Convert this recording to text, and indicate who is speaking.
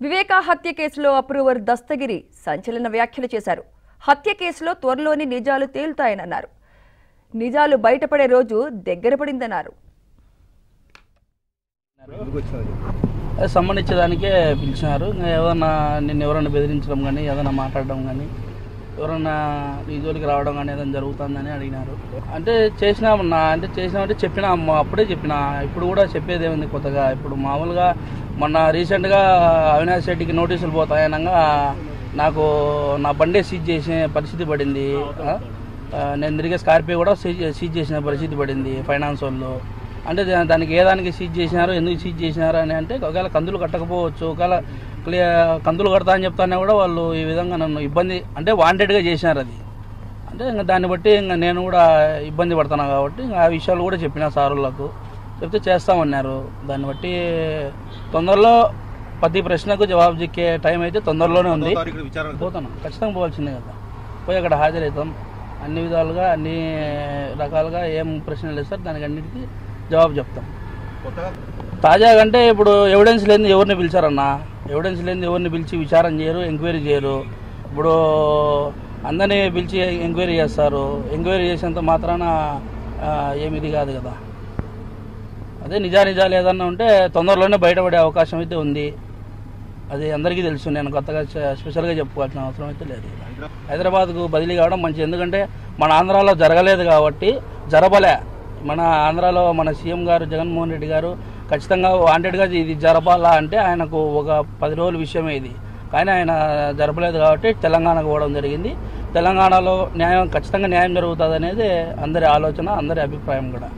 Speaker 1: వివేకా హత్య కేసులో అప్రూవర్ దస్తగిరి సంచలన వ్యాఖ్యలు చేశారు. హత్య కేసులో త్వరలోని నిజాలు తేలుతాయన్నారు. నిజాలు బయటపడే రోజు దగ్గర పడిందన్నారు.
Speaker 2: సంబంధించడానికే పిలిచినారు. ఏదన్నా నిన్ను ఎవరైనా బెదిరించడం కానీ ఏదైనా మాట్లాడడం కానీ ఎవరన్నా నీ జోలికి రావడం కానీ ఏదైనా జరుగుతుందని అడిగినారు. అంటే చేసినామంటే చెప్పినా అప్పుడే చెప్పినా. ఇప్పుడు కూడా చెప్పేది ఏముంది కొత్తగా. ఇప్పుడు మామూలుగా మొన్న రీసెంట్గా అవినాష్ రెడ్డికి నోటీసులు పోతాయనగా నాకు నా బండే సీజ్ చేసే పరిస్థితి పడింది. నేను తిరిగే స్కార్పియో కూడా సీజ్ చేసిన పరిస్థితి పడింది ఫైనాన్స్ వాళ్ళు. అంటే దానికి ఏ దానికి సీజ్ చేసినారు, ఎందుకు సీజ్ చేసినారు అని అంటే ఒకవేళ కందులు కట్టకపోవచ్చు, ఒకవేళ కందులు కడతా అని చెప్తానే కూడా వాళ్ళు ఈ విధంగా నన్ను ఇబ్బంది అంటే వాంటెడ్గా చేసినారు. అది అంటే ఇంకా దాన్ని బట్టి ఇంకా నేను కూడా ఇబ్బంది పడుతున్నా కాబట్టి ఇంకా ఆ విషయాలు కూడా చెప్పిన సారులకు చెప్తే చేస్తామన్నారు. దాన్ని బట్టి తొందరలో ప్రతి ప్రశ్నకు జవాబు చెక్కే టైం అయితే తొందరలోనే ఉంది. పోతాను, ఖచ్చితంగా పోవాల్సిందే కదా. పోయి అక్కడ హాజరవుతాం. అన్ని విధాలుగా అన్ని రకాలుగా ఏం ప్రశ్నలు ఇస్తారు దానికి అన్నిటికీ జవాబు చెప్తాం. తాజాగా అంటే ఇప్పుడు ఎవిడెన్స్ లేని ఎవరిని పిలిచారన్నా, ఎవిడెన్స్ లేని ఎవరిని పిలిచి విచారణ చేయరు, ఎంక్వైరీ చేయరు. ఇప్పుడు అందరినీ పిలిచి ఎంక్వైరీ చేస్తారు. ఎంక్వైరీ చేసేంత మాత్రాన ఏమిది కాదు కదా. అదే నిజాలు ఏదన్నా ఉంటే తొందరలోనే బయటపడే అవకాశం అయితే ఉంది. అది అందరికీ తెలుసు. నేను కొత్తగా స్పెషల్గా చెప్పుకోవాల్సిన అవసరం అయితే లేదు. హైదరాబాద్కు బదిలీ కావడం మంచిది. ఎందుకంటే మన ఆంధ్రాలో జరగలేదు కాబట్టి జరపలే. మన ఆంధ్రాలో మన సీఎం గారు జగన్మోహన్ రెడ్డి గారు ఖచ్చితంగా వాంటెడ్గా ఇది జరపాలా అంటే ఆయనకు ఒక 10 రోజుల విషయమే ఇది. కానీ ఆయన జరపలేదు కాబట్టి తెలంగాణకు పోవడం జరిగింది. తెలంగాణలో ఖచ్చితంగా న్యాయం జరుగుతుంది అనేది అందరి ఆలోచన, అందరి అభిప్రాయం కూడా.